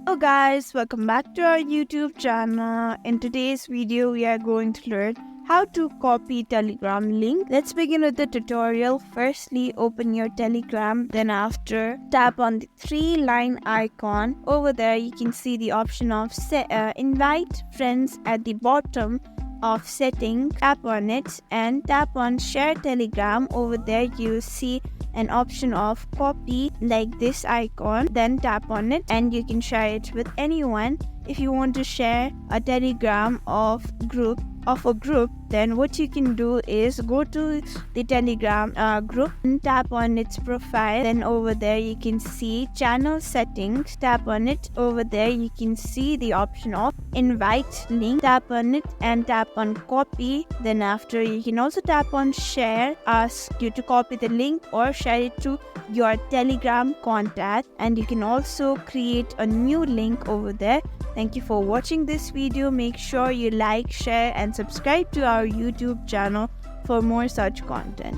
Hello guys, welcome back to our YouTube channel. In today's video, we are going to learn how to copy Telegram link. Let's begin with the tutorial. Firstly, open your Telegram. Then after, tap on the three-line icon. Over there, you can see the option of invite friends at the bottom of setting. Tap on it and tap on share Telegram. Over there, you see an option of copy like this icon. Then tap on it and you can share it with anyone. If you want to share a Telegram of a group, then what you can do is go to the Telegram group and tap on its profile. Then over there you can see channel settings. Tap on it. Over there you can see the option of invite link. Tap on it and tap on copy. Then after, you can also tap on share, ask you to copy the link or share it to your Telegram contact, and you can also create a new link over there. Thank you for watching this video. Make sure you like, share and subscribe to our YouTube channel for more such content.